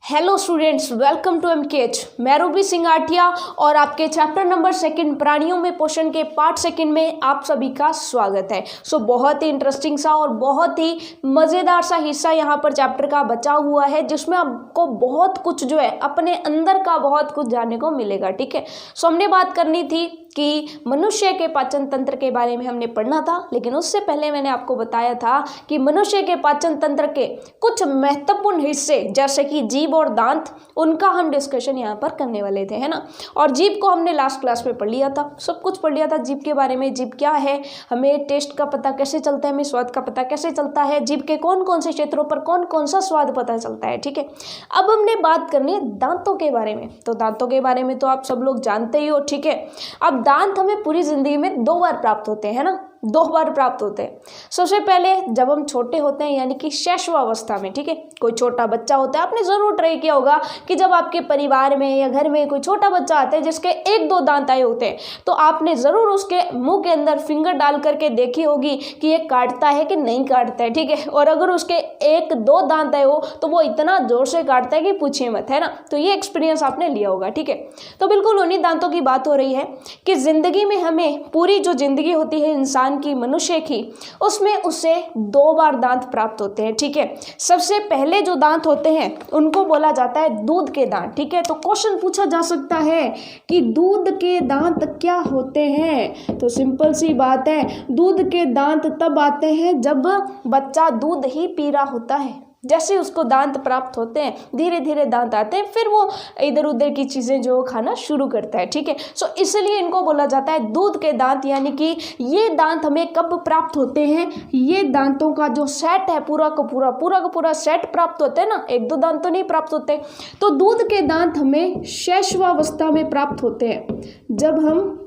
Hello students, welcome to MKH. मैं Ruby Singh Atiya और आपके चैप्टर नंबर 2 प्राणियों में पोषण के पार्ट 2 में आप सभी का स्वागत है। बहुत ही इंटरेस्टिंग सा और बहुत ही मज़ेदार सा हिस्सा यहाँ पर चैप्टर का बचा हुआ है, जिसमें आपको बहुत कुछ जो है अपने अंदर का बहुत कुछ जानने को मिलेगा। ठीक है, हमने बात करनी थी कि मनुष्य के पाचन तंत्र के बारे में हमने पढ़ना था, लेकिन उससे पहले मैंने आपको बताया था कि मनुष्य के पाचन तंत्र के कुछ महत्वपूर्ण हिस्से जैसे कि जीभ और दांत, उनका हम डिस्कशन यहाँ पर करने वाले थे, है ना। और जीभ को हमने लास्ट क्लास में पढ़ लिया था, सब कुछ पढ़ लिया था जीभ के बारे में। जीभ क्या है, हमें टेस्ट का पता कैसे चलता है, हमें स्वाद का पता कैसे चलता है, जीभ के कौन कौन से क्षेत्रों पर कौन कौन सा स्वाद पता चलता है। ठीक है, अब हमने बात करनी है दांतों के बारे में। तो दांतों के बारे में तो आप सब लोग जानते ही हो। ठीक है, अब दांत हमें पूरी जिंदगी में 2 बार प्राप्त होते हैं ना, 2 बार प्राप्त होते हैं। सबसे पहले जब हम छोटे होते हैं, यानी कि शैशवावस्था में। ठीक है, कोई छोटा बच्चा होता है, आपने जरूर ट्राई किया होगा कि जब आपके परिवार में या घर में कोई छोटा बच्चा आता है जिसके 1-2 दांत आए होते हैं, तो आपने जरूर उसके मुंह के अंदर फिंगर डाल करके देखी होगी कि ये काटता है कि नहीं काटता है। ठीक है, और अगर उसके 1-2 दांत आए हो तो वो इतना जोर से काटता है कि पूछिए मत, है ना। तो ये एक्सपीरियंस आपने लिया होगा। ठीक है, तो बिल्कुल उन्हीं दांतों की बात हो रही है कि जिंदगी में हमें पूरी जो जिंदगी होती है इंसान की, मनुष्य की, उसमें उसे 2 बार दांत प्राप्त होते हैं। ठीक है, सबसे पहले जो दांत होते हैं उनको बोला जाता है दूध के दांत। ठीक है, तो क्वेश्चन पूछा जा सकता है कि दूध के दांत क्या होते हैं। तो सिंपल सी बात है, दूध के दांत तब आते हैं जब बच्चा दूध ही पी रहा होता है। जैसे उसको दांत प्राप्त होते हैं, धीरे धीरे दांत आते हैं, फिर वो इधर उधर की चीज़ें जो खाना शुरू करता है। ठीक है, इसलिए इनको बोला जाता है दूध के दांत। यानी कि ये दांत हमें कब प्राप्त होते हैं, ये दांतों का जो सेट है पूरा का पूरा सेट प्राप्त होते हैं ना, 1-2 दांत तो नहीं प्राप्त होते। तो दूध के दांत हमें शैशवावस्था में प्राप्त होते हैं, जब हम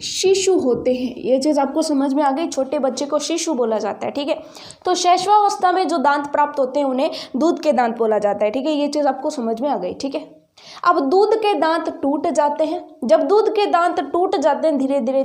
शिशु होते हैं। ये चीज़ आपको समझ में आ गई, छोटे बच्चे को शिशु बोला जाता है। ठीक है, तो शैशवावस्था में जो दांत प्राप्त होते हैं उन्हें दूध के दांत बोला जाता है। ठीक है, ये चीज़ आपको समझ में आ गई। ठीक है, अब दूध के दांत टूट जाते हैं। जब दूध के दांत टूट जाते हैं, धीरे धीरे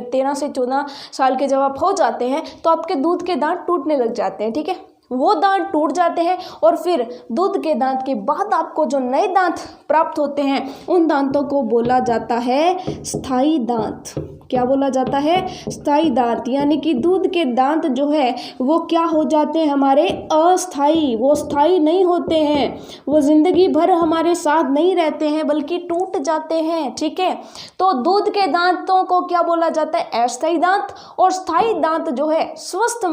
13 से 14 साल के जब आप हो जाते हैं तो आपके दूध के दांत टूटने लग जाते हैं। ठीक है, वो दांत टूट जाते हैं और फिर दूध के दांत के बाद आपको जो नए दांत प्राप्त होते हैं उन दांतों को बोला जाता है स्थायी दांत। क्या बोला जाता है? स्थायी दांत। यानी कि दूध के दांत जो है वो क्या हो जाते हैं, हमारे अस्थाई, वो स्थायी नहीं होते हैं, वो जिंदगी भर हमारे साथ नहीं रहते हैं बल्कि टूट जाते हैं। ठीक है, तो दूध के दांतों को क्या बोला जाता है? अस्थायी दांत। और स्थायी दांत जो है स्वस्थ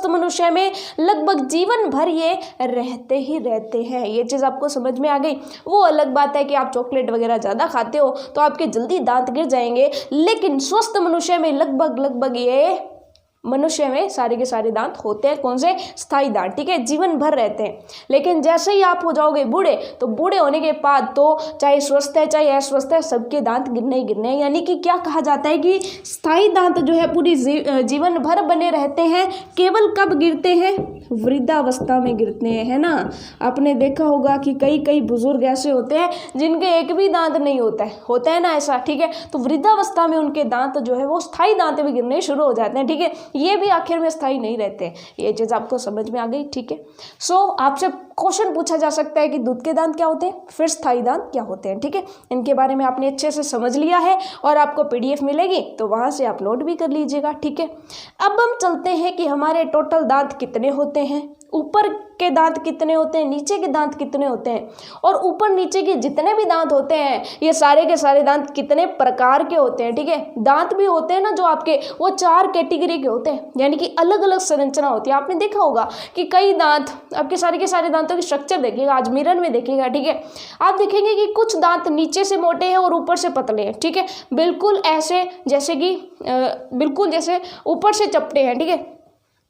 मनुष्य में लगभग जीवन भर ये रहते ही रहते हैं। ये चीज़ आपको समझ में आ गई। वो अलग बात है कि आप चॉकलेट वगैरह ज़्यादा खाते हो तो आपके जल्दी दांत गिर जाएंगे, लेकिन स्वस्थ मनुष्य में लगभग ये मनुष्य में सारे के सारे दांत होते हैं। कौन से? स्थायी दांत। ठीक है, जीवन भर रहते हैं। लेकिन जैसे ही आप हो जाओगे बूढ़े, तो बूढ़े होने के बाद तो चाहे स्वस्थ है चाहे अस्वस्थ है, सबके दांत गिरने ही गिरने हैं। यानी कि क्या कहा जाता है कि स्थायी दांत जो है पूरी जीवन भर बने रहते हैं। केवल कब गिरते हैं? वृद्धावस्था में गिरते हैं, है ना। आपने देखा होगा कि कई बुजुर्ग ऐसे होते हैं जिनके एक भी दांत नहीं होता है ना ऐसा। ठीक है, तो वृद्धावस्था में उनके दांत जो है वो स्थायी दांत भी गिरने शुरू हो जाते हैं। ठीक है, ये भी आखिर में स्थायी नहीं रहते। ये चीज़ आपको समझ में आ गई। ठीक है, आपसे क्वेश्चन पूछा जा सकता है कि दूध के दांत क्या होते हैं, फिर स्थायी दांत क्या होते हैं। ठीक है, इनके बारे में आपने अच्छे से समझ लिया है और आपको PDF मिलेगी तो वहाँ से अपलोड भी कर लीजिएगा। ठीक है, अब हम चलते हैं कि हमारे टोटल दांत कितने होते हैं, ऊपर के दांत कितने होते हैं, नीचे के दांत कितने होते हैं, और ऊपर नीचे के जितने भी दांत होते हैं ये सारे के सारे दांत कितने प्रकार के होते हैं। ठीक है, दांत भी होते हैं ना जो आपके, वो 4 कैटेगरी के होते हैं, यानी कि अलग अलग संरचना होती है। आपने देखा होगा कि कई दांत, आपके सारे के सारे दांतों की स्ट्रक्चर देखिएगा, आज मिरर में देखिएगा। ठीक है, आप देखेंगे कि कुछ दांत नीचे से मोटे हैं और ऊपर से पतले हैं। ठीक है, बिल्कुल ऐसे जैसे कि बिल्कुल जैसे ऊपर से चपटे हैं। ठीक है,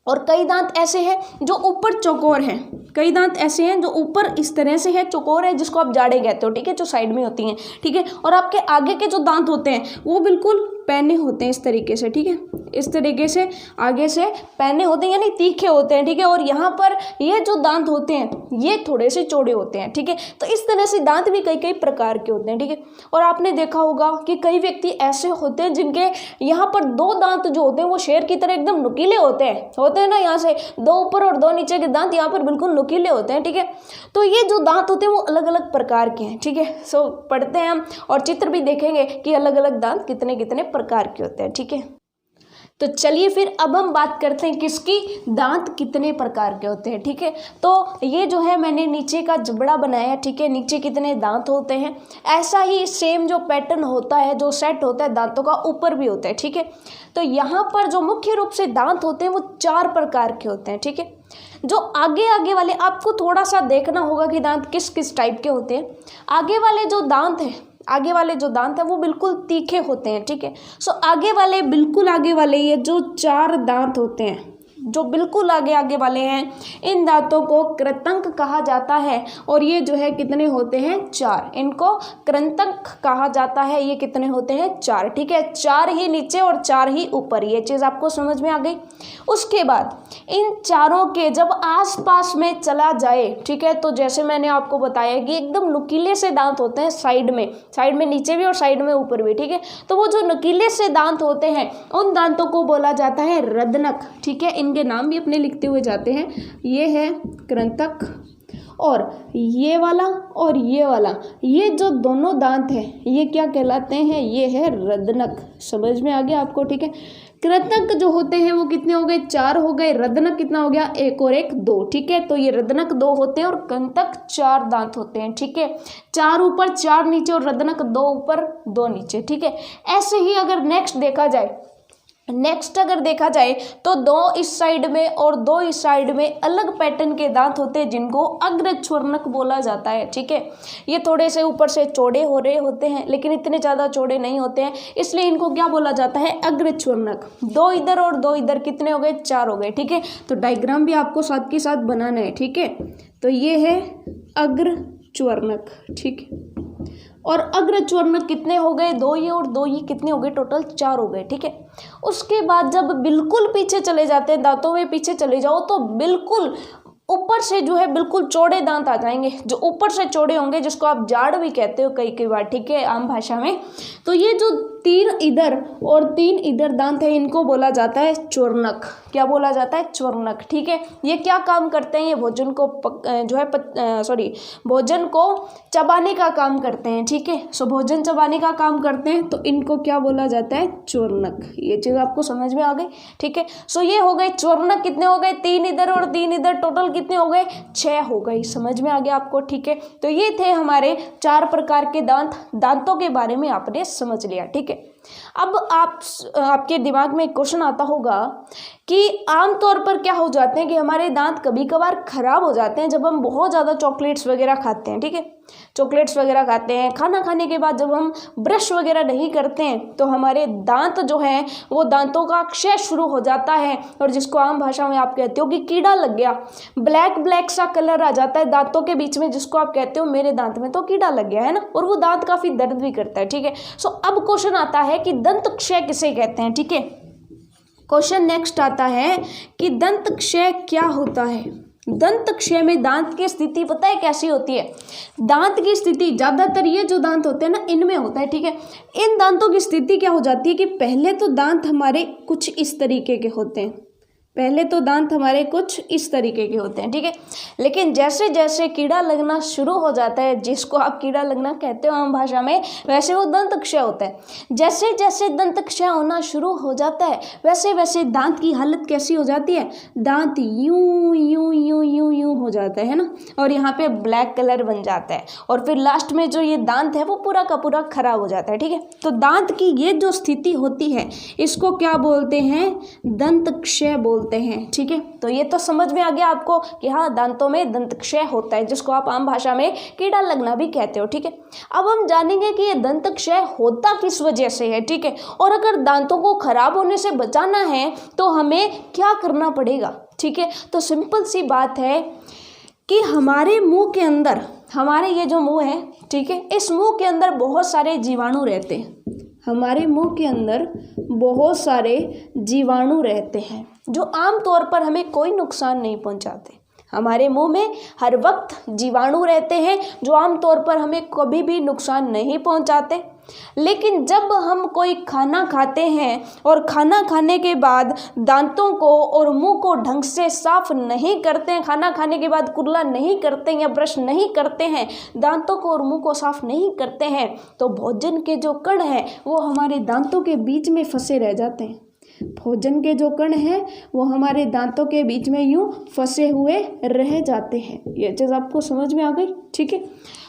और कई दांत ऐसे हैं जो ऊपर चौकोर हैं, कई दांत ऐसे हैं जो ऊपर इस तरह से है, चौकोर है, जिसको आप जाड़े कहते हो। ठीक है, जो साइड में होती हैं। ठीक है, और आपके आगे के जो दांत होते हैं वो बिल्कुल पैने होते हैं इस तरीके से, ठीक है, इस तरीके से आगे से पैने होते हैं यानी तीखे होते हैं, ठीक है। और यहाँ पर ये जो दांत होते हैं ये थोड़े से चौड़े होते हैं, ठीक है। तो इस तरह से दांत भी कई कई प्रकार के होते हैं, ठीक है। और आपने देखा होगा कि कई व्यक्ति ऐसे होते हैं जिनके यहाँ पर दो दांत जो होते हैं वो शेर की तरह एकदम नुकीले होते हैं ना, यहाँ से दो ऊपर और दो नीचे के दांत यहाँ पर बिल्कुल नुकीले होते हैं, ठीक है। तो ये जो दांत होते हैं वो अलग अलग प्रकार के हैं, ठीक है। सो पढ़ते हैं हम और चित्र भी देखेंगे कि अलग अलग दांत कितने कितने प्रकार के होते हैं, ठीक है। तो चलिए फिर अब हम बात करते हैं किसकी, दांत कितने प्रकार के होते हैं, ठीक है। तो ये जो है मैंने नीचे का जबड़ा बनाया, ठीक है, नीचे कितने दांत होते हैं, ऐसा ही सेम जो पैटर्न होता है, जो सेट होता है दांतों का, ऊपर भी होता है, ठीक है। तो यहाँ पर जो मुख्य रूप से दांत होते हैं वो 4 प्रकार के होते हैं, ठीक है। जो आगे आगे वाले आपको थोड़ा सा देखना होगा कि दांत किस किस टाइप के होते हैं। आगे वाले जो दांत है वो बिल्कुल तीखे होते हैं, ठीक है। सो आगे वाले, बिल्कुल आगे वाले ये जो 4 दांत होते हैं, जो बिल्कुल आगे वाले हैं, इन दांतों को कृंतक कहा जाता है। और ये जो है कितने होते हैं, 4, इनको कृंतक कहा जाता है। ये कितने होते हैं, 4, ठीक है। 4 ही नीचे और 4 ही ऊपर, ये चीज़ आपको समझ में आ गई। उसके बाद इन चारों के जब आसपास में चला जाए, ठीक है, तो जैसे मैंने आपको बताया कि एकदम नुकीले से दांत होते हैं साइड में नीचे भी और साइड में ऊपर भी, ठीक है। तो वो जो नुकीले से दांत होते हैं उन दांतों को बोला जाता है रदनक, ठीक है। इनके नाम भी अपने लिखते हुए जाते हैं। ये है कृंतक और ये वाला और ये वाला, ये जो दोनों दांत हैं ये क्या कहलाते हैं, ये है रदनक। समझ में आ गया आपको, ठीक है। कृंतक जो होते हैं वो कितने हो गए, 4 हो गए। रदनक कितना हो गया, 1 और 1 2, ठीक है। तो ये रदनक 2 होते हैं और कृंतक 4 दांत होते हैं, ठीक है। 4 ऊपर 4 नीचे और रदनक 2 ऊपर 2 नीचे, ठीक है। ऐसे ही अगर नेक्स्ट अगर देखा जाए तो 2 इस साइड में और 2 इस साइड में अलग पैटर्न के दांत होते हैं जिनको अग्रच्वर्णक बोला जाता है, ठीक है। ये थोड़े से ऊपर से चौड़े हो रहे होते हैं लेकिन इतने ज़्यादा चौड़े नहीं होते हैं, इसलिए इनको क्या बोला जाता है, अग्रच्वर्णक। 2 इधर और 2 इधर, कितने हो गए, 4 हो गए, ठीक है। तो डायग्राम भी आपको साथ के साथ बनाना है, ठीक है। तो ये है अग्रच्वर्णक, ठीक है। और अग्रच्वर्णक कितने हो गए, 2 ये और 2 ये, कितने हो गए, टोटल 4 हो गए, ठीक है। उसके बाद जब बिल्कुल पीछे चले जाते हैं, दांतों में पीछे चले जाओ तो बिल्कुल ऊपर से जो है बिल्कुल चौड़े दांत आ जाएंगे, जो ऊपर से चौड़े होंगे, जिसको आप जाड़ भी कहते हो कई बार, ठीक है, आम भाषा में। तो ये जो 3 इधर और 3 इधर दांत है इनको बोला जाता है च्वर्णक। क्या बोला जाता है, च्वर्णक, ठीक है। ये क्या काम करते हैं, ये भोजन को भोजन को चबाने का काम करते हैं, ठीक है। सो भोजन चबाने का काम करते हैं तो इनको क्या बोला जाता है, च्वर्णक। ये चीज़ आपको समझ में आ गई, ठीक है। सो ये हो गए च्वर्णक, कितने हो गए, 3 इधर और 3 इधर, टोटल कितने हो गए, 6 हो गई। समझ में आ गया आपको, ठीक है। तो ये थे हमारे 4 प्रकार के दांतों के बारे में आपने समझ लिया, ठीक है। अब आपके दिमाग में एक क्वेश्चन आता होगा कि आमतौर पर क्या हो जाते हैं कि हमारे दांत कभी कभार खराब हो जाते हैं जब हम बहुत ज़्यादा चॉकलेट्स वगैरह खाते हैं, ठीक है। चॉकलेट्स वगैरह खाते हैं, खाना खाने के बाद जब हम ब्रश वगैरह नहीं करते हैं तो हमारे दांत जो हैं वो दांतों का क्षय शुरू हो जाता है, और जिसको आम भाषा में आप कहते हो कि कीड़ा लग गया, ब्लैक सा कलर आ जाता है दांतों के बीच में, जिसको आप कहते हो मेरे दांत में तो कीड़ा लग गया है ना, और वो दांत काफ़ी दर्द भी करता है, ठीक है। सो अब क्वेश्चन आता है कि दंत क्षय किसे कहते हैं, ठीक है। क्वेश्चन नेक्स्ट आता है कि दंत क्षय क्या होता है। दंत क्षय में दांत की स्थिति पता है कैसी होती है, दांत की स्थिति ज़्यादातर ये जो दांत होते हैं ना इनमें होता है, ठीक है। इन दांतों की स्थिति क्या हो जाती है कि पहले तो दांत हमारे कुछ इस तरीके के होते हैं, ठीक है। लेकिन जैसे जैसे कीड़ा लगना शुरू हो जाता है, जिसको आप कीड़ा लगना कहते हो आम भाषा में, वैसे वो दंत क्षय होता है। जैसे जैसे दंत क्षय होना शुरू हो जाता है वैसे वैसे दांत की हालत कैसी हो जाती है, दांत यूं यूं यूं यूं यूं हो जाता है ना, और यहाँ पे ब्लैक कलर बन जाता है, और फिर लास्ट में जो ये दांत है वो पूरा का पूरा खराब हो जाता है, ठीक है। तो दांत की ये जो स्थिति होती है इसको क्या बोलते हैं, दंत क्षय बोलते हैं, ठीक है। तो ये तो समझ में आ गया आपको कि हाँ, दांतों में दंत क्षय होता है, जिसको आप आम भाषा में कीड़ा लगना भी कहते हो, ठीक है। अब हम जानेंगे कि ये दंत क्षय होता किस वजह से है, ठीक है, और अगर दांतों को खराब होने से बचाना है तो हमें क्या करना पड़ेगा, ठीक है। तो सिंपल सी बात है कि हमारे मुंह के अंदर, हमारे ये जो मुंह है, ठीक है, इस मुंह के अंदर बहुत सारे जीवाणु रहते हैं। हमारे मुंह के अंदर बहुत सारे जीवाणु रहते हैं जो आमतौर पर हमें कोई नुकसान नहीं पहुंचाते। हमारे मुंह में हर वक्त जीवाणु रहते हैं जो आमतौर पर हमें कभी भी नुकसान नहीं पहुंचाते। लेकिन जब हम कोई खाना खाते हैं और खाना खाने के बाद दांतों को और मुंह को ढंग से साफ नहीं करते हैं, खाना खाने के बाद कुल्ला नहीं करते हैं या ब्रश नहीं करते हैं, दांतों को और मुंह को साफ नहीं करते हैं, तो भोजन के जो कण हैं वो हमारे दांतों के बीच में फंसे रह जाते हैं। भोजन के जो कण हैं वो हमारे दांतों के बीच में यूं फंसे हुए रह जाते हैं। ये चीज़ आपको समझ में आ गई? ठीक है।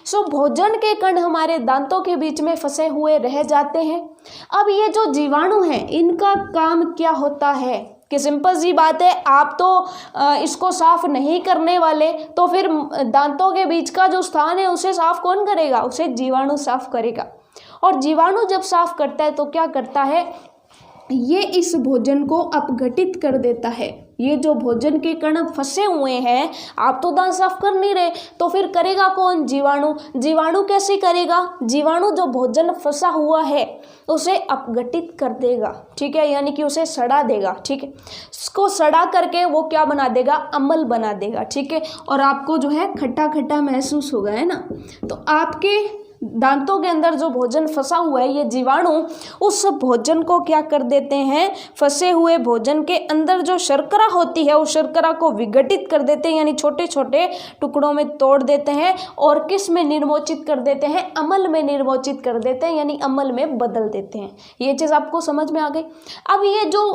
सो भोजन के कण हमारे दांतों के बीच में फंसे हुए रह जाते हैं। अब ये जो जीवाणु हैं इनका काम क्या होता है कि सिंपल सी बात है, आप तो इसको साफ नहीं करने वाले, तो फिर दांतों के बीच का जो स्थान है उसे साफ कौन करेगा? उसे जीवाणु साफ करेगा। और जीवाणु जब साफ करता है तो क्या करता है? ये इस भोजन को अपघटित कर देता है। ये जो भोजन के कण फंसे हुए हैं, आप तो दांत साफ कर नहीं रहे, तो फिर करेगा कौन? जीवाणु। जीवाणु कैसे करेगा? जीवाणु जो भोजन फंसा हुआ है उसे अपघटित कर देगा, ठीक है, यानी कि उसे सड़ा देगा, ठीक है। इसको सड़ा करके वो क्या बना देगा? अम्ल बना देगा, ठीक है। और आपको जो है खट्टा खट्टा महसूस होगा, है ना। तो आपके दांतों के अंदर जो भोजन फंसा हुआ है, ये जीवाणु उस भोजन को क्या कर देते हैं? फंसे हुए भोजन के अंदर जो शर्करा होती है उस शर्करा को विघटित कर देते हैं, यानी छोटे छोटे टुकड़ों में तोड़ देते हैं और किस में निर्मोचित कर देते हैं? अम्ल में निर्मोचित कर देते हैं, यानी अम्ल में बदल देते हैं। ये चीज़ आपको समझ में आ गई? अब ये जो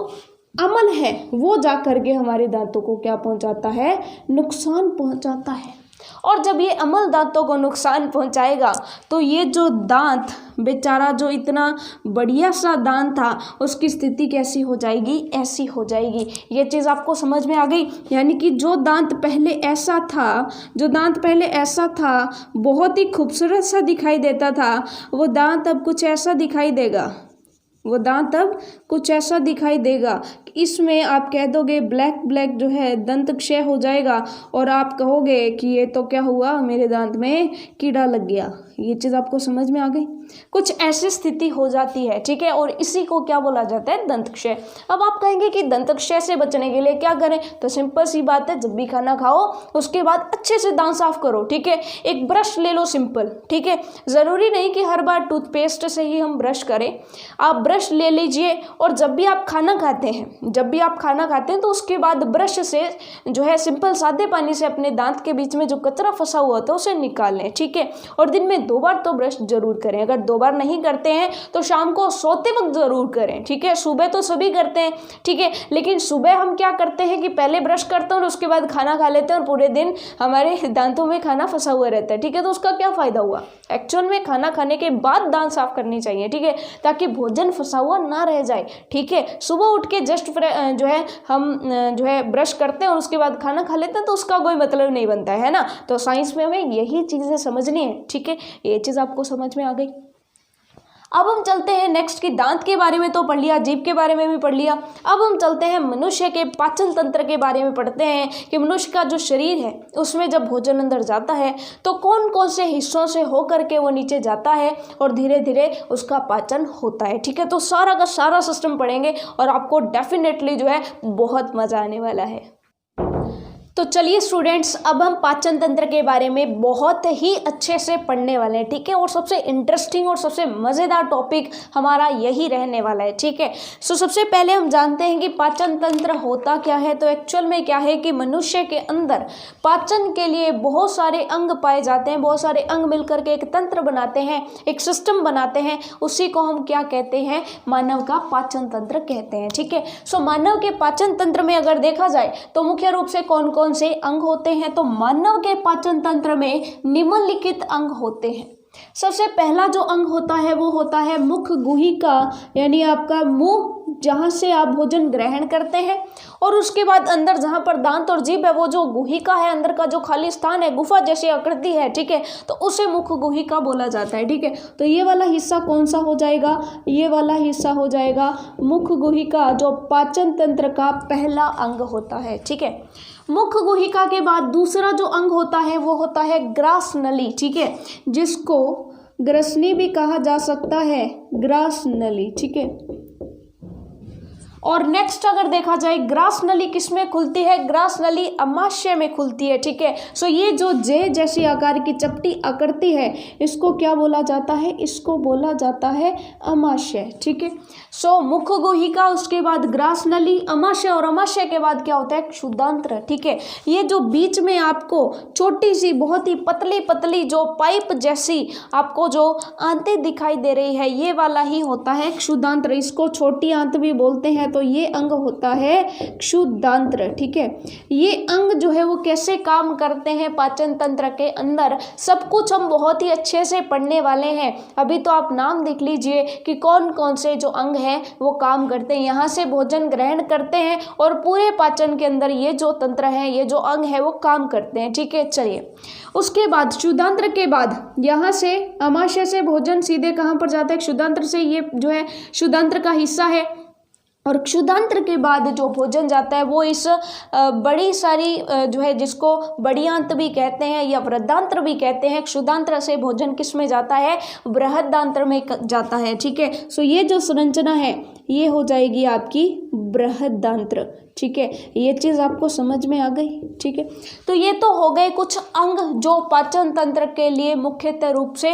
अम्ल है वो जा करके हमारे दांतों को क्या पहुंचाता है? नुकसान पहुंचाता है। और जब ये अम्ल दांतों को नुकसान पहुंचाएगा तो ये जो दांत बेचारा, जो इतना बढ़िया सा दांत था, उसकी स्थिति कैसी हो जाएगी? ऐसी हो जाएगी। ये चीज़ आपको समझ में आ गई? यानी कि जो दांत पहले ऐसा था, बहुत ही खूबसूरत सा दिखाई देता था, वो दांत अब कुछ ऐसा दिखाई देगा। इसमें आप कह दोगे ब्लैक जो है दंत क्षय हो जाएगा और आप कहोगे कि ये तो क्या हुआ, मेरे दांत में कीड़ा लग गया। ये चीज़ आपको समझ में आ गई? कुछ ऐसी स्थिति हो जाती है, ठीक है। और इसी को क्या बोला जाता है? दंत क्षय। अब आप कहेंगे कि दंत क्षय से बचने के लिए क्या करें? तो सिंपल सी बात है, जब भी खाना खाओ उसके बाद अच्छे से दांत साफ करो, ठीक है। एक ब्रश ले लो, सिंपल, ठीक है। ज़रूरी नहीं कि हर बार टूथपेस्ट से ही हम ब्रश करें। आप ब्रश ले लीजिए और जब भी आप खाना खाते हैं तो उसके बाद ब्रश से जो है सिंपल सादे पानी से अपने दांत के बीच में जो कचरा फंसा हुआ होता है उसे निकाल लें, ठीक है। और दिन में 2 बार तो ब्रश जरूर करें। अगर 2 बार नहीं करते हैं तो शाम को सोते वक्त जरूर करें, ठीक है। सुबह तो सभी करते हैं, ठीक है, लेकिन सुबह हम क्या करते हैं कि पहले ब्रश करते हैं और उसके बाद खाना खा लेते हैं और पूरे दिन हमारे दांतों में खाना फंसा हुआ रहता है, ठीक है। तो उसका क्या फायदा हुआ? एक्चुअल में खाना खाने के बाद दांत साफ करनी चाहिए, ठीक है, ताकि भोजन फंसा हुआ ना रह जाए, ठीक है। सुबह उठ के जस्ट जो है हम जो है ब्रश करते हैं और उसके बाद खाना खा लेते हैं तो उसका कोई मतलब नहीं बनता है ना। तो साइंस में हमें यही चीज़ें समझनी है, ठीक है। ये चीज़ आपको समझ में आ गई? अब हम चलते हैं नेक्स्ट, की दांत के बारे में तो पढ़ लिया, जीभ के बारे में भी पढ़ लिया। अब हम चलते हैं मनुष्य के पाचन तंत्र के बारे में पढ़ते हैं कि मनुष्य का जो शरीर है उसमें जब भोजन अंदर जाता है तो कौन कौन से हिस्सों से होकर के वो नीचे जाता है और धीरे धीरे उसका पाचन होता है, ठीक है। तो सारा का सारा सिस्टम पढ़ेंगे और आपको डेफिनेटली जो है बहुत मज़ा आने वाला है। तो चलिए स्टूडेंट्स, अब हम पाचन तंत्र के बारे में बहुत ही अच्छे से पढ़ने वाले हैं, ठीक है। और सबसे इंटरेस्टिंग और सबसे मज़ेदार टॉपिक हमारा यही रहने वाला है, ठीक है। सो सबसे पहले हम जानते हैं कि पाचन तंत्र होता क्या है। तो एक्चुअल में क्या है कि मनुष्य के अंदर पाचन के लिए बहुत सारे अंग पाए जाते हैं, बहुत सारे अंग मिलकर के एक तंत्र बनाते हैं, एक सिस्टम बनाते हैं। उसी को हम क्या कहते हैं? मानव का पाचन तंत्र कहते हैं, ठीक है। सो मानव के पाचन तंत्र में अगर देखा जाए तो मुख्य रूप से कौन कौन से अंग होते हैं? तो मानव के पाचन तंत्र में निम्नलिखित अंग होते हैं। सबसे पहला जो अंग होता है वो होता है मुख गुहिका, यानी आपका मुंह जहाँ से आप भोजन ग्रहण करते हैं, और उसके बाद अंदर जहाँ पर दांत और जीभ है वो जो गुहिका है, अंदर का जो खाली स्थान है, गुफा जैसी आकृति है, ठीक है, तो उसे मुख गुहिका बोला जाता है, ठीक है। तो ये वाला हिस्सा कौन सा हो जाएगा? ये वाला हिस्सा हो जाएगा मुख गुहिका, जो पाचन तंत्र का पहला अंग होता है, ठीक है। मुख गुहिका के बाद दूसरा जो अंग होता है वो होता है ग्रास नली, ठीक है, जिसको ग्रसनी भी कहा जा सकता है, ग्रास नली, ठीक है। और नेक्स्ट अगर देखा जाए ग्रास नली किस में खुलती है, ग्रास नली अमाशय में खुलती है, ठीक है। सो ये जो जे जैसी आकार की चपटी आकृति है इसको क्या बोला जाता है, इसको बोला जाता है अमाशय, ठीक है। सो मुख गुहिका, उसके बाद ग्रास नली, अमाशय, और अमाशय के बाद क्या होता है, क्षुदांत्र, ठीक है। ये जो बीच में आपको छोटी सी बहुत ही पतली पतली जो पाइप जैसी आपको जो आंतें दिखाई दे रही है ये वाला ही होता है क्षुदांत्र। इसको छोटी आंत भी बोलते हैं। तो ये अंग होता है क्षुदांत्र, ठीक है। ये अंग जो है वो कैसे काम करते हैं पाचन तंत्र के अंदर, सब कुछ हम बहुत ही अच्छे से पढ़ने वाले हैं। अभी तो आप नाम देख लीजिए कि कौन कौन से जो अंग हैं वो काम करते हैं, यहाँ से भोजन ग्रहण करते हैं और पूरे पाचन के अंदर ये जो तंत्र है, ये जो अंग है वो काम करते हैं, ठीक है। चलिए उसके बाद क्षुदांत्र के बाद यहाँ से अमाशय से भोजन सीधे कहाँ पर जाता है, क्षुदांत्र से, ये जो है क्षुदांत्र का हिस्सा है। और क्षुदांत्र के बाद जो भोजन जाता है वो इस बड़ी सारी जो है जिसको बड़ी आंत भी कहते हैं या वृद्धांत्र भी कहते हैं, क्षुदांत्र से भोजन किस में जाता है, बृहदांत्र में जाता है, ठीक है। सो ये जो संरचना है ये हो जाएगी आपकी बृहदांत्र, ठीक है। ये चीज़ आपको समझ में आ गई, ठीक है। तो ये तो हो गए कुछ अंग जो पाचन तंत्र के लिए मुख्यतः रूप से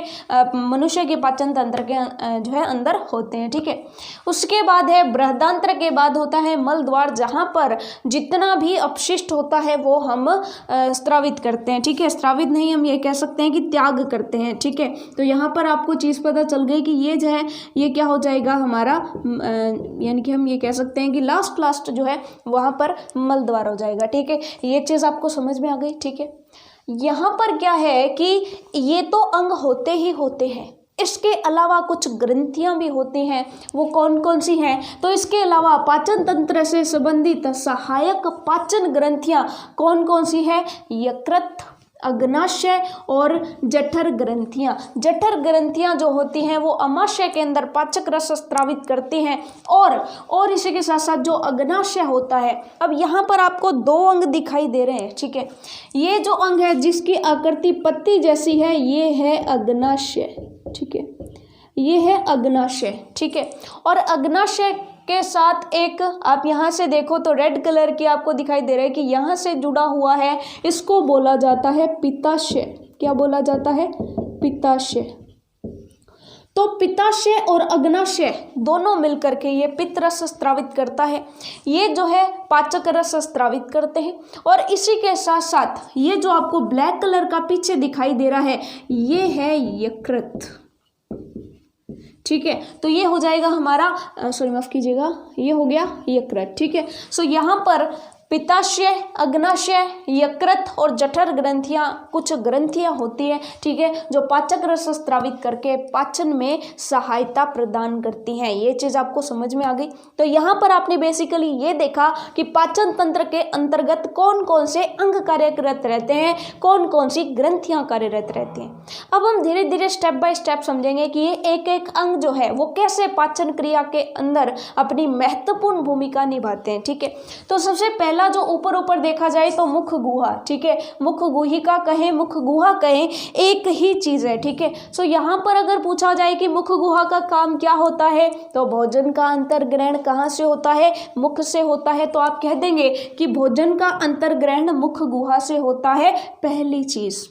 मनुष्य के पाचन तंत्र के जो है अंदर होते हैं, ठीक है। उसके बाद है बृहदांत्र के बाद होता है मल द्वार, जहाँ पर जितना भी अपशिष्ट होता है वो हम स्रावित करते हैं, ठीक है। स्रावित नहीं, हम ये कह सकते हैं कि त्याग करते हैं, ठीक है। तो यहाँ पर आपको चीज़ पता चल गई कि ये जो है ये क्या हो जाएगा हमारा, यानी कि हम ये कह सकते हैं कि लास्ट जो है वहाँ पर मल द्वार हो जाएगा, ठीक है। ये चीज़ आपको समझ में आ गई, ठीक है। यहाँ पर क्या है कि ये तो अंग होते ही होते हैं, इसके अलावा कुछ ग्रंथियां भी होती हैं, वो कौन कौन सी हैं, तो इसके अलावा पाचन तंत्र से संबंधित सहायक पाचन ग्रंथियां कौन कौन सी है, यकृत, अग्नाशय और जठर ग्रंथियां। जठर ग्रंथियां जो होती हैं वो अमाशय के अंदर पाचक रस स्रावित करती हैं। और इसी के साथ साथ जो अग्नाशय होता है, अब यहाँ पर आपको दो अंग दिखाई दे रहे हैं, ठीक है। ये जो अंग है जिसकी आकृति पत्ती जैसी है ये है अग्नाशय, ठीक है, ये है अग्नाशय, ठीक है। और अग्नाशय के साथ एक आप यहाँ से देखो तो रेड कलर की आपको दिखाई दे रहा है कि यहाँ से जुड़ा हुआ है, इसको बोला जाता है पित्ताशय। क्या बोला जाता है, पित्ताशय। तो पित्ताशय और अग्नाशय दोनों मिलकर के ये पित्त रस स्रावित करता है, ये जो है पाचक रस स्रावित करते हैं। और इसी के साथ साथ ये जो आपको ब्लैक कलर का पीछे दिखाई दे रहा है ये है यकृत, ठीक है। तो ये हो जाएगा हमारा सॉरी माफ कीजिएगा, ये हो गया यकृत, ठीक है। सो यहाँ पर पित्ताशय, अग्नाशय, यकृत और जठर ग्रंथियां, कुछ ग्रंथियां होती है, ठीक है, जो पाचक रस स्रावित करके पाचन में सहायता प्रदान करती हैं। ये चीज़ आपको समझ में आ गई। तो यहाँ पर आपने बेसिकली ये देखा कि पाचन तंत्र के अंतर्गत कौन कौन से अंग कार्यरत रहते हैं, कौन कौन सी ग्रंथियां कार्यरत रहती हैं। अब हम धीरे धीरे स्टेप बाय स्टेप समझेंगे कि ये एक एक अंग जो है वो कैसे पाचन क्रिया के अंदर अपनी महत्वपूर्ण भूमिका निभाते हैं, ठीक है। तो सबसे पहला जो ऊपर देखा जाए तो मुख गुहा, ठीक है, मुख गुहिका कहें, मुख गुहा कहें, एक ही चीज़ है, ठीक है। सो यहाँ पर अगर पूछा जाए कि मुख गुहा का काम क्या होता है तो भोजन का अंतर्ग्रहण कहाँ से होता है, मुख से होता है। तो आप कह देंगे कि भोजन का अंतर्ग्रहण मुख गुहा से होता है, पहली चीज़।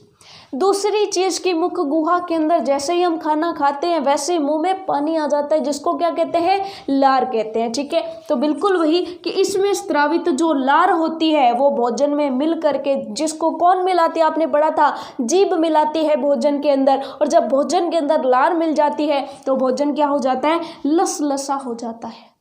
दूसरी चीज़ की मुख गुहा के अंदर जैसे ही हम खाना खाते हैं वैसे ही मुंह में पानी आ जाता है, जिसको क्या कहते हैं, लार कहते हैं, ठीक है। तो बिल्कुल वही कि इसमें स्रावित जो लार होती है वो भोजन में मिल करके, जिसको कौन मिलाती है, आपने पढ़ा था, जीभ मिलाती है भोजन के अंदर। और जब भोजन के अंदर लार मिल जाती है तो भोजन क्या हो जाता है, लसलसा हो जाता है।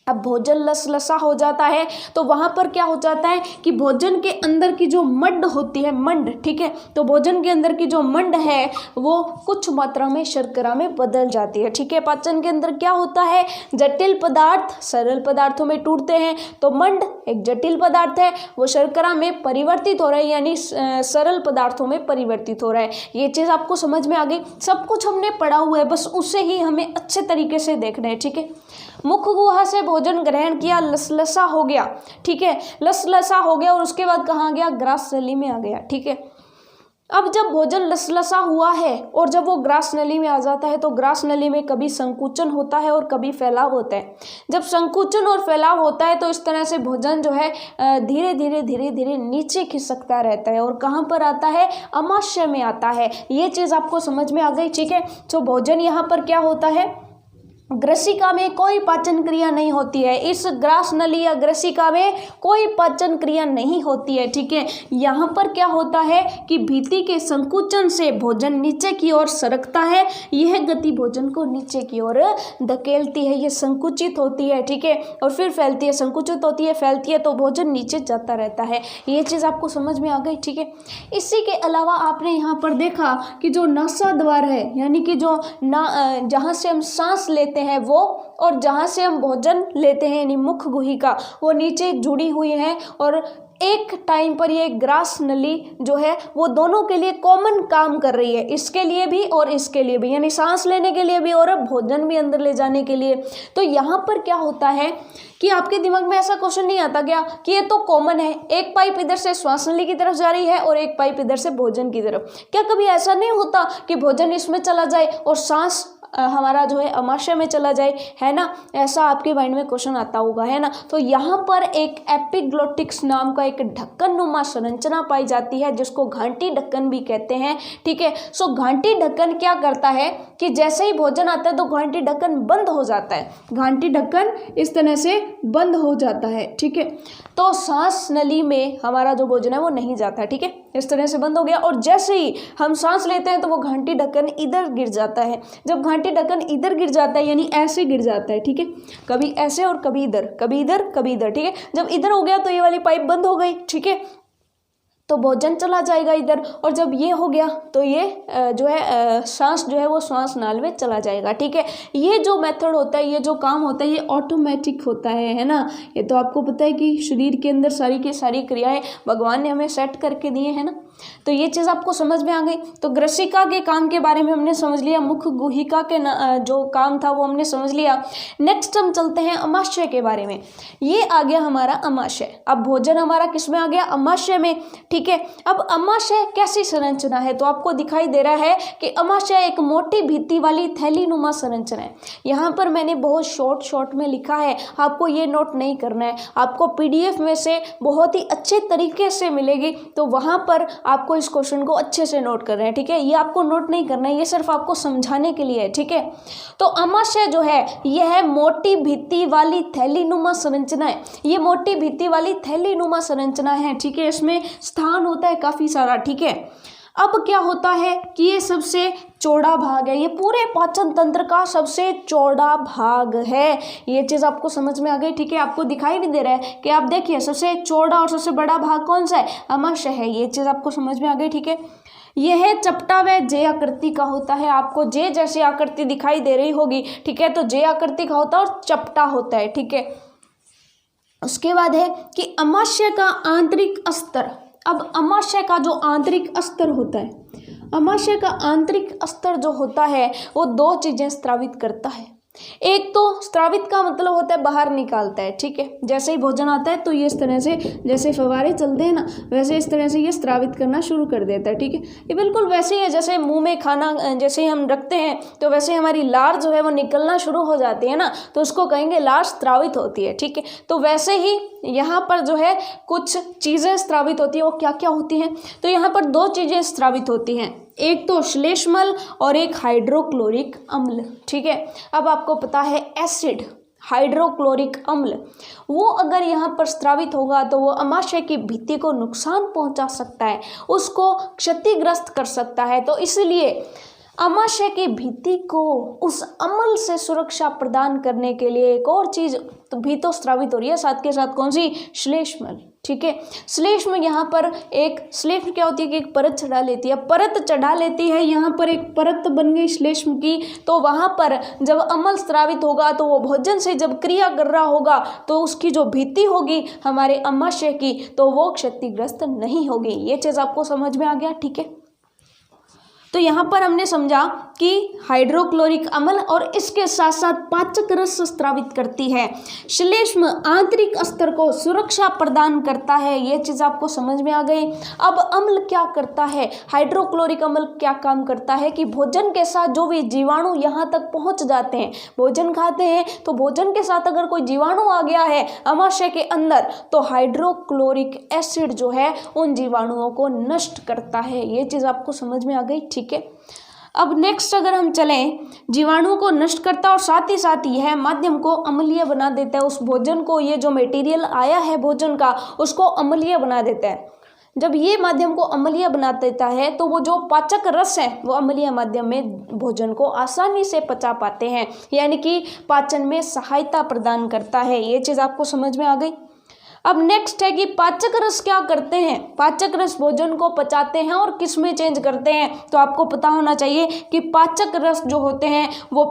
अब भोजन लसलसा हो जाता है तो वहाँ पर क्या हो जाता है कि भोजन के अंदर की जो मंड होती है, मंड, ठीक है, तो भोजन के अंदर की जो मंड है वो कुछ मात्रा में शर्करा में बदल जाती है, ठीक है। पाचन के अंदर क्या होता है, जटिल पदार्थ सरल पदार्थों में टूटते हैं, तो मंड एक जटिल पदार्थ है, वो शर्करा में परिवर्तित हो रहा है, यानी सरल पदार्थों में परिवर्तित हो रहा है। ये चीज़ आपको समझ में आ गई। सब कुछ हमने पढ़ा हुआ है, बस उसे ही हमें अच्छे तरीके से देखना है, ठीक है। मुख गुहा से भोजन ग्रहण किया, लसलसा हो गया, ठीक है, लसलसा हो गया और उसके बाद कहाँ गया, ग्रास नली में आ गया, ठीक है। अब जब भोजन लसलसा हुआ है और जब वो ग्रास नली में आ जाता है तो ग्रास नली में कभी संकुचन होता है और कभी फैलाव होता है। जब संकुचन और फैलाव होता है तो इस तरह से भोजन जो है धीरे धीरे नीचे खिसकता रहता है और कहाँ पर आता है, अमाशय में आता है। ये चीज़ आपको समझ में आ गई, ठीक है। तो भोजन यहाँ पर क्या होता है, ग्रसिका में कोई पाचन क्रिया नहीं होती है, इस ग्रास नली या ग्रसिका में कोई पाचन क्रिया नहीं होती है, ठीक है। यहाँ पर क्या होता है कि भित्ति के संकुचन से भोजन नीचे की ओर सरकता है, यह गति भोजन को नीचे की ओर धकेलती है, ये संकुचित होती है, ठीक है, और फिर फैलती है, संकुचित होती है, फैलती है, तो भोजन नीचे जाता रहता है। ये चीज़ आपको समझ में आ गई, ठीक है। इसी के अलावा आपने यहाँ पर देखा कि जो नासा द्वार है, यानी कि जो जहाँ से हम सांस लेते हैं वो, और जहाँ से हम भोजन लेते हैं यानी मुख गुहिका, वो नीचे जुड़ी हुई है। और एक टाइम पर ये ग्रास नली जो है वो दोनों के लिए कॉमन काम कर रही है, इसके लिए भी और इसके लिए भी, यानी सांस लेने के लिए भी और भोजन भी अंदर ले जाने के लिए। तो यहाँ पर क्या होता है कि आपके दिमाग में ऐसा क्वेश्चन नहीं आता क्या कि ये तो कॉमन है, एक पाइप इधर से श्वास नली की तरफ जा रही है और एक पाइप इधर से भोजन की तरफ। क्या कभी ऐसा नहीं होता कि भोजन इसमें चला जाए और सांस हमारा जो है अमाशय में चला जाए, है ना? ऐसा आपके माइंड में क्वेश्चन आता होगा, है ना? तो यहाँ पर एक एपिग्लोटिक्स नाम का एक ढक्कन नुमा संरचना पाई जाती है जिसको घंटी ढक्कन भी कहते हैं, ठीक है। सो घंटी ढक्कन क्या करता है कि जैसे ही भोजन आता है तो घंटी ढक्कन बंद हो जाता है, घंटी ढक्कन इस तरह से बंद हो जाता है, ठीक है। तो सांस नली में हमारा जो भोजन है वो नहीं जाता है, ठीक है, इस तरह से बंद हो गया। और जैसे ही हम सांस लेते हैं तो वो घंटी ढक्कन इधर गिर जाता है। जब घंटी ढक्कन इधर गिर जाता है यानी ऐसे गिर जाता है, ठीक है, कभी ऐसे और कभी इधर, कभी इधर, कभी इधर, ठीक है। जब इधर हो गया तो ये वाली पाइप बंद हो गई, ठीक है, तो भोजन चला जाएगा इधर। और जब ये हो गया तो ये जो है सांस जो है वो श्वास नाल में चला जाएगा, ठीक है। ये जो मेथड होता है, ये जो काम होता है, ये ऑटोमेटिक होता है ना। ये तो आपको पता है कि शरीर के अंदर सारी की सारी क्रियाएं भगवान ने हमें सेट करके दिए हैं ना। तो ये चीज़ आपको समझ में आ गई। तो ग्रसिका के काम के बारे में हमने समझ लिया, मुख गुहिका के जो काम था वो हमने समझ लिया। नेक्स्ट हम चलते हैं अमाशय के बारे में। ये आ गया हमारा अमाशय। अब भोजन हमारा किस में आ गया, अमाशय में, ठीक है। अब अमाशय कैसी संरचना है, तो आपको दिखाई दे रहा है कि अमाशय एक मोटी भित्ति वाली थैली नुमा संरचना है। यहाँ पर मैंने बहुत शॉर्ट में लिखा है, आपको ये नोट नहीं करना है, आपको PDF में से बहुत ही अच्छे तरीके से मिलेगी, तो वहाँ पर आपको इस क्वेश्चन को अच्छे से नोट करना है, ठीक है। ये आपको नोट नहीं करना है, ये सिर्फ आपको समझाने के लिए है, ठीक है। तो अमाशय जो है यह है मोटी भित्ति वाली थैली नुमा संरचना है। ये मोटी भित्ति वाली थैली नुमा संरचना है, ठीक है। इसमें स्थान होता है काफी सारा, ठीक है। अब क्या होता है कि ये सबसे चौड़ा भाग है, ये पूरे पाचन तंत्र का सबसे चौड़ा भाग है। ये चीज़ आपको समझ में आ गई, ठीक है। आपको दिखाई भी दे रहा है कि आप देखिए सबसे चौड़ा और सबसे बड़ा भाग कौन सा है, अमाशय है। ये चीज़ आपको समझ में आ गई, ठीक है। यह चपटा व जे आकृति का होता है, आपको जे जैसी आकृति दिखाई दे रही होगी, ठीक है। तो जे आकृति का होता है और चपटा होता है, ठीक है। उसके बाद है कि अमाशय का आंतरिक स्तर। अब अमाशय का जो आंतरिक स्तर होता है, अमाशय का आंतरिक स्तर जो होता है वो दो चीजें स्रावित करता है। एक तो स्रावित का मतलब होता है बाहर निकालता है, ठीक है। जैसे ही भोजन आता है तो ये इस तरह से, जैसे फव्वारे चलते हैं ना, वैसे इस तरह से ये स्रावित करना शुरू कर देता है, ठीक है। ये बिल्कुल वैसे ही है जैसे मुंह में खाना जैसे ही हम रखते हैं तो वैसे हमारी लार जो है वो निकलना शुरू हो जाती है ना, तो उसको कहेंगे लार स्रावित होती है, ठीक है। तो वैसे ही यहाँ पर जो है कुछ चीज़ें स्रावित होती हैं। वो क्या क्या होती हैं, तो यहाँ पर दो चीज़ें स्रावित होती हैं, एक तो श्लेष्मल और एक हाइड्रोक्लोरिक अम्ल, ठीक है। अब आपको पता है एसिड, हाइड्रोक्लोरिक अम्ल, वो अगर यहाँ पर स्रावित होगा तो वो अमाशय की भित्ति को नुकसान पहुँचा सकता है, उसको क्षतिग्रस्त कर सकता है। तो इसलिए अमाशय की भित्ति को उस अम्ल से सुरक्षा प्रदान करने के लिए एक और चीज भी तो स्रावित हो रही है साथ के साथ, कौन सी, श्लेष्मल, ठीक है। श्लेष्म यहाँ पर एक श्लेष्म क्या होती है कि एक परत चढ़ा लेती है, परत चढ़ा लेती है, यहाँ पर एक परत बन गई श्लेष्म की। तो वहाँ पर जब अम्ल स्रावित होगा तो वो भोजन से जब क्रिया कर रहा होगा तो उसकी जो भित्ति होगी हमारे अमाशय की तो वो क्षतिग्रस्त नहीं होगी। ये चीज़ आपको समझ में आ गया, ठीक है। तो यहाँ पर हमने समझा कि हाइड्रोक्लोरिक अम्ल और इसके साथ साथ पाचक रस स्रावित करती है, श्लेष्म आंतरिक स्तर को सुरक्षा प्रदान करता है। ये चीज़ आपको समझ में आ गई। अब अम्ल क्या करता है, हाइड्रोक्लोरिक अम्ल क्या काम करता है कि भोजन के साथ जो भी जीवाणु यहाँ तक पहुँच जाते हैं, भोजन खाते हैं तो भोजन के साथ अगर कोई जीवाणु आ गया है अमाशय के अंदर तो हाइड्रोक्लोरिक एसिड जो है उन जीवाणुओं को नष्ट करता है। ये चीज़ आपको समझ में आ गई, ठीक है। अब नेक्स्ट अगर हम चलें, जीवाणुओं को नष्ट करता और साथ ही साथ यह माध्यम को अम्लीय बना देता है। उस भोजन को, ये जो मटेरियल आया है भोजन का, उसको अम्लीय बना देता है। जब ये माध्यम को अम्लीय बना देता है तो वो जो पाचक रस है वो अम्लीय माध्यम में भोजन को आसानी से पचा पाते हैं, यानी कि पाचन में सहायता प्रदान करता है। ये चीज़ आपको समझ में आ गई। अब नेक्स्ट है कि पाचक रस क्या करते हैं, पाचक रस भोजन को पचाते हैं और किस में चेंज करते हैं। तो आपको पता होना चाहिए कि पाचक रस जो होते हैं वो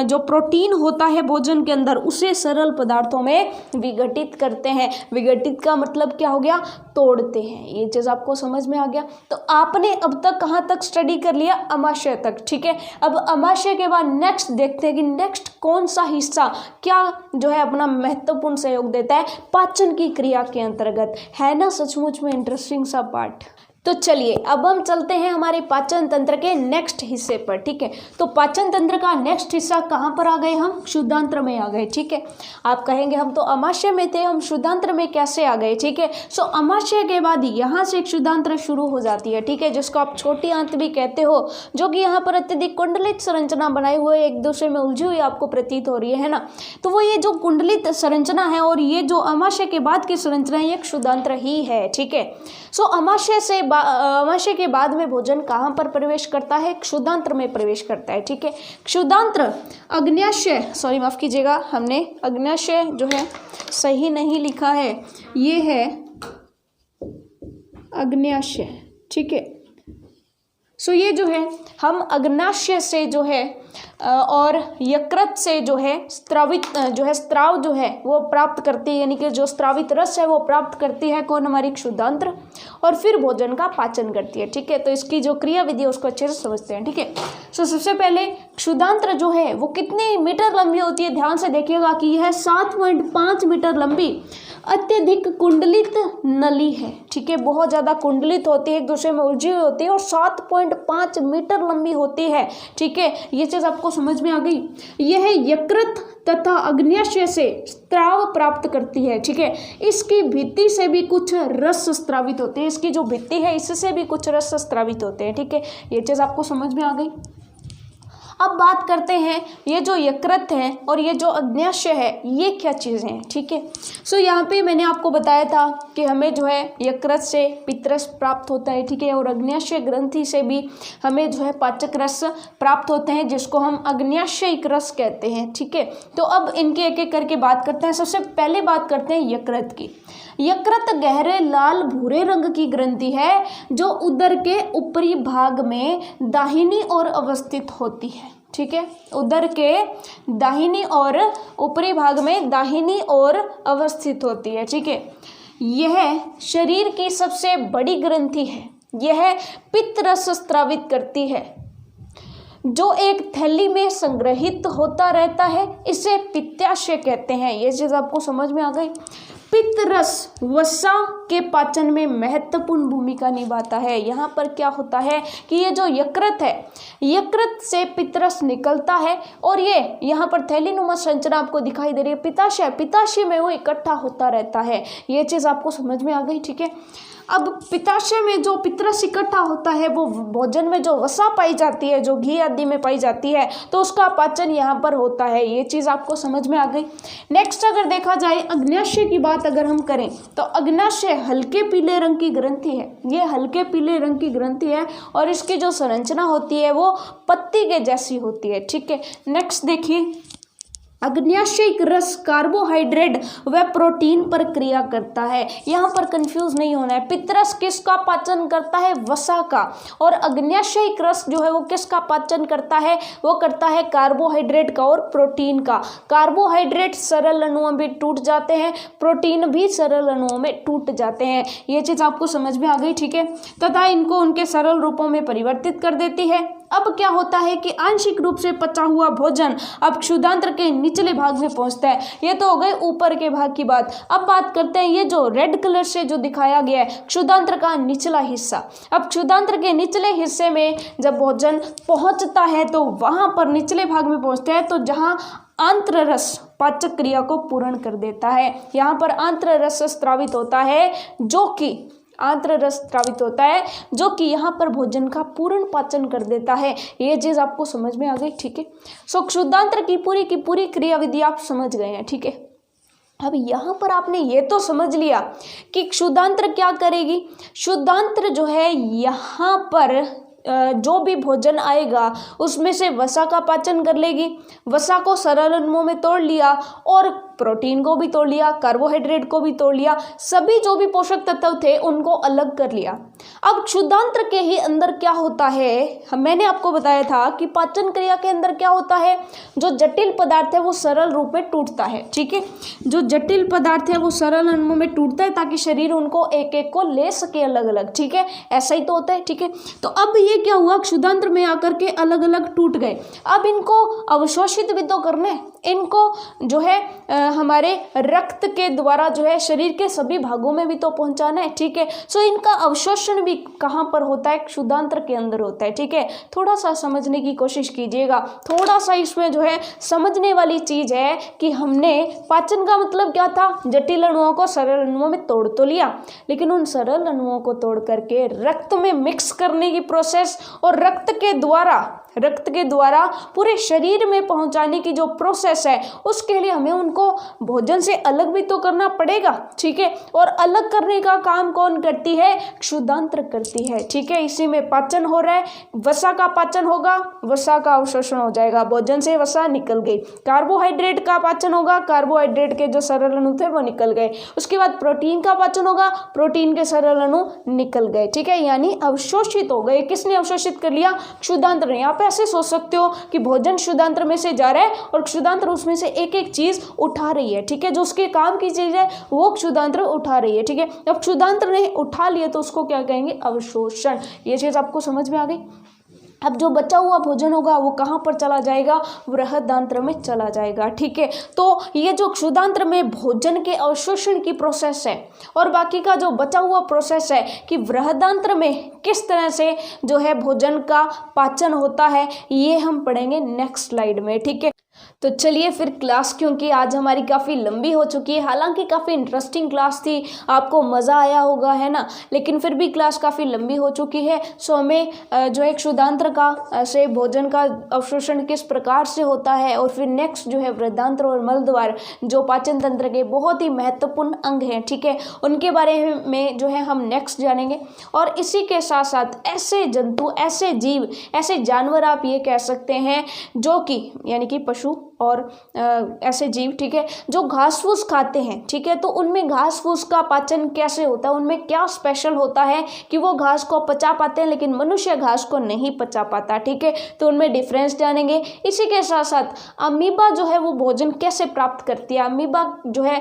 जो प्रोटीन होता है भोजन के अंदर उसे सरल पदार्थों में विघटित करते हैं। विघटित का मतलब क्या हो गया, तोड़ते हैं। ये चीज़ आपको समझ में आ गया। तो आपने अब तक कहाँ तक स्टडी कर लिया, अमाशय तक, ठीक है। अब अमाशय के बाद नेक्स्ट देखते हैं कि नेक्स्ट कौन सा हिस्सा क्या जो है अपना महत्वपूर्ण सहयोग देता है पाचन की क्रिया के अंतर्गत, है ना सचमुच में इंटरेस्टिंग सा पार्ट। तो चलिए अब हम चलते हैं हमारे पाचन तंत्र के नेक्स्ट हिस्से पर, ठीक है। तो पाचन तंत्र का नेक्स्ट हिस्सा कहाँ पर आ गए, हम क्षुधांत्र में आ गए, ठीक है। आप कहेंगे हम तो अमाशय में थे, हम क्षुधांत्र में कैसे आ गए, ठीक है। सो अमाशय के बाद यहाँ से क्षुधांत्र शुरू हो जाती है, ठीक है, जिसको आप छोटी आंत भी कहते हो, जो कि यहाँ पर अत्यधिक कुंडलित संरचना बनाए हुए एक दूसरे में उलझी हुई आपको प्रतीत हो रही है ना। तो वो ये जो कुंडलित संरचना है और ये जो अमाशय के बाद की संरचना है ये क्षुधांत्र ही है, ठीक है। सो अमाशय के बाद में भोजन कहाँ पर प्रवेश करता है, क्षुधांत्र में प्रवेश करता है, ठीक है। क्षुधांत्र अग्न्याशय, सॉरी माफ कीजिएगा, हमने अग्न्याशय जो है सही नहीं लिखा है, ये है अग्न्याशय, ठीक है। सो ये जो है हम अग्न्याशय से जो है और यकृत से जो है स्त्राव जो है वो प्राप्त करती है, यानी कि जो स्त्रावित रस है वो प्राप्त करती है कौन, हमारी क्षुधांत्र, और फिर भोजन का पाचन करती है, ठीक है। तो इसकी जो क्रिया विधि है उसको अच्छे से समझते हैं, ठीक है। सो सबसे पहले क्षुधांत्र जो है वो कितने मीटर लंबी होती है, ध्यान से देखिएगा कि यह 7.5 मीटर लंबी अत्यधिक कुंडलित नली है, ठीक है। बहुत ज़्यादा कुंडलित होती है, एक दूसरे में उलझी हुई होती है और 7.5 मीटर लंबी होती है, ठीक है। ये चीज़ आपको समझ में आ गई। यह यकृत तथा अग्न्याशय से स्त्राव प्राप्त करती है, ठीक है। इसकी भित्ति से भी कुछ रस स्त्रावित होते हैं, इसकी जो भित्ति है इससे भी कुछ रस स्त्रावित होते हैं, ठीक है। ये चीज़ आपको समझ में आ गई। अब बात करते हैं ये जो यकृत है और ये जो अग्न्याशय है ये क्या चीज़ें हैं, ठीक है। सो यहाँ पे मैंने आपको बताया था कि हमें जो है यकृत से पित्तरस प्राप्त होता है, ठीक है, और अग्न्याशय ग्रंथि से भी हमें जो है पाचक रस प्राप्त होते हैं जिसको हम अग्न्याशयिक रस कहते हैं, ठीक है। तो अब इनके एक एक करके बात करते हैं। सबसे पहले बात करते हैं यकृत की। यकृत गहरे लाल भूरे रंग की ग्रंथि है जो उदर के ऊपरी भाग में दाहिनी ओर अवस्थित होती है, ठीक है। उदर के दाहिनी और ऊपरी भाग में दाहिनी ओर अवस्थित होती है, ठीक है। यह शरीर की सबसे बड़ी ग्रंथि है। यह पित्त रस स्रावित करती है जो एक थैली में संग्रहित होता रहता है, इसे पित्ताशय कहते हैं। ये चीज़ आपको समझ में आ गई। पित्त रस वसा के पाचन में महत्वपूर्ण भूमिका निभाता है। यहाँ पर क्या होता है कि ये जो यकृत है, यकृत से पित्त रस निकलता है और ये यहाँ पर थैलीनुमा संरचना आपको दिखाई दे रही है, पित्ताशय में वो इकट्ठा होता रहता है। ये चीज़ आपको समझ में आ गई, ठीक है। अब पित्ताशय में जो पित्त रस इकट्ठा होता है वो भोजन में जो वसा पाई जाती है, जो घी आदि में पाई जाती है, तो उसका पाचन यहाँ पर होता है। ये चीज़ आपको समझ में आ गई। नेक्स्ट अगर देखा जाए अग्न्याशय की बात अगर हम करें तो अग्न्याशय हल्के पीले रंग की ग्रंथि है। ये हल्के पीले रंग की ग्रंथि है और इसकी जो संरचना होती है वो पत्ती के जैसी होती है, ठीक है। नेक्स्ट देखिए, अग्न्याशयिक रस कार्बोहाइड्रेट व प्रोटीन पर क्रिया करता है। यहाँ पर कंफ्यूज नहीं होना है। पित्तरस किसका पाचन करता है, वसा का, और अग्न्याशयिक रस जो है वो किसका पाचन करता है, वो करता है कार्बोहाइड्रेट का और प्रोटीन का। कार्बोहाइड्रेट सरल अणुओं में टूट जाते हैं, प्रोटीन भी सरल अणुओं में टूट जाते हैं। ये चीज़ आपको समझ में आ गई, ठीक है, तथा इनको उनके सरल रूपों में परिवर्तित कर देती है। अब क्या होता है कि आंशिक रूप से पचा हुआ भोजन अब क्षुधांत्र के निचले भाग में पहुंचता है। ये तो हो गए ऊपर के भाग की बात। अब बात करते हैं ये जो रेड कलर से जो दिखाया गया है क्षुधांत्र का निचला हिस्सा। अब क्षुधांत्र के निचले हिस्से में जब भोजन पहुंचता है तो वहां पर निचले भाग में पहुंचता है तो जहां आंत्ररस पाचक क्रिया को पूर्ण कर देता है। यहाँ पर आंत्ररस स्रावित होता है जो कि यहाँ पर भोजन का पूर्ण पाचन कर देता है। ये चीज़ आपको समझ में आ गई, ठीक है। सो क्षुधांत्र की पूरी क्रियाविधि आप समझ गए हैं, ठीक है। अब यहाँ पर आपने ये तो समझ लिया कि क्षुधांत्र क्या करेगी। क्षुधांत्र जो है यहाँ पर जो भी भोजन आएगा उसमें से वसा का पाचन कर लेगी। वसा को सरल अणुओं में तोड़ लिया और प्रोटीन को भी तोड़ लिया, कार्बोहाइड्रेट को भी तोड़ लिया, सभी जो भी पोषक तत्व थे उनको अलग कर लिया। अब क्षुधांत्र के ही अंदर क्या होता है, मैंने आपको बताया था कि पाचन क्रिया के अंदर क्या होता है, जो जटिल पदार्थ है वो सरल रूप में टूटता है, ठीक है। जो जटिल पदार्थ है वो सरल अणुओं में टूटता है ताकि शरीर उनको एक एक को ले सके अलग अलग, ठीक है। ऐसा ही तो होता है, ठीक है। तो अब ये क्या हुआ, क्षुधांत्र में आकर के अलग अलग टूट गए। अब इनको अवशोषित भी तो करने, इनको जो है हमारे रक्त के द्वारा जो है शरीर के सभी भागों में भी तो पहुंचाना है, ठीक है। सो इनका अवशोषण भी कहाँ पर होता है, क्षुधांत्र के अंदर होता है, ठीक है। थोड़ा सा समझने की कोशिश कीजिएगा, थोड़ा सा इसमें जो है समझने वाली चीज है कि हमने पाचन का मतलब क्या था, जटिल अणुओं को सरल अणुओं में तोड़ तो लिया, लेकिन उन सरल अणुओं को तोड़ करके रक्त में मिक्स करने की प्रोसेस और रक्त के द्वारा पूरे शरीर में पहुंचाने की जो प्रोसेस है उसके लिए हमें उनको भोजन से अलग भी तो करना पड़ेगा, ठीक है। और अलग करने का काम कौन करती है, क्षुधांत्र करती है, ठीक है। इसी में पाचन हो रहा है, वसा का पाचन होगा, वसा का अवशोषण हो जाएगा, भोजन से वसा निकल गई। कार्बोहाइड्रेट का पाचन होगा, कार्बोहाइड्रेट के जो सरल अणु थे वो निकल गए। उसके बाद प्रोटीन का पाचन होगा, प्रोटीन के सरल अणु निकल गए, ठीक है, यानी अवशोषित हो गए। किसने अवशोषित कर लिया, क्षुधांत्र ने। यहाँ पे ऐसे सोच सकते हो कि भोजन क्षुधांत्र में से जा रहा है और क्षुधांत्र उसमें से एक एक चीज उठा रही है, ठीक है। जो उसके काम की चीज है वो क्षुधांत्र उठा रही है, ठीक है। अब क्षुधांत्र ने उठा लिया तो उसको क्या कहेंगे, अवशोषण। ये चीज आपको समझ में आ गई। अब जो बचा हुआ भोजन होगा वो कहाँ पर चला जाएगा, बृहदांत्र में चला जाएगा, ठीक है। तो ये जो क्षुधांत्र में भोजन के अवशोषण की प्रोसेस है और बाकी का जो बचा हुआ प्रोसेस है कि बृहदांत्र में किस तरह से जो है भोजन का पाचन होता है, ये हम पढ़ेंगे नेक्स्ट स्लाइड में, ठीक है। तो चलिए फिर क्लास, क्योंकि आज हमारी काफ़ी लंबी हो चुकी है, हालांकि काफ़ी इंटरेस्टिंग क्लास थी, आपको मज़ा आया होगा, है ना, लेकिन फिर भी क्लास काफ़ी लंबी हो चुकी है। सो हमें जो है क्षुधांत्र का से भोजन का अवशोषण किस प्रकार से होता है और फिर नेक्स्ट जो है बृहदांत्र और मलद्वार जो पाचन तंत्र के बहुत ही महत्वपूर्ण अंग हैं, ठीक है, उनके बारे में जो है हम नेक्स्ट जानेंगे। और इसी के साथ साथ ऐसे जंतु, ऐसे जीव, ऐसे जानवर आप ये कह सकते हैं जो कि यानी कि पशु और ऐसे जीव, ठीक है, जो घास फूस खाते हैं, ठीक है, तो उनमें घास फूस का पाचन कैसे होता है, उनमें क्या स्पेशल होता है कि वो घास को पचा पाते हैं लेकिन मनुष्य घास को नहीं पचा पाता, ठीक है। तो उनमें डिफरेंस जानेंगे। इसी के साथ साथ अमीबा जो है वो भोजन कैसे प्राप्त करती है, अमीबा जो है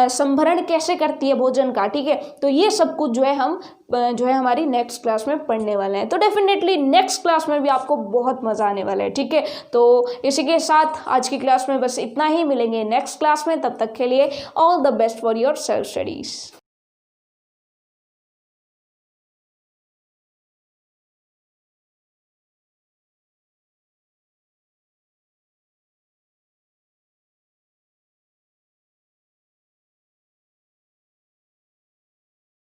संभरण कैसे करती है भोजन का, ठीक है। तो ये सब कुछ जो है हम जो है हमारी नेक्स्ट क्लास में पढ़ने वाले हैं। तो डेफिनेटली नेक्स्ट क्लास में भी आपको बहुत मज़ा आने वाला है, ठीक है। तो इसी के साथ आज की क्लास में बस इतना ही, मिलेंगे नेक्स्ट क्लास में, तब तक के लिए all the best for your self studies.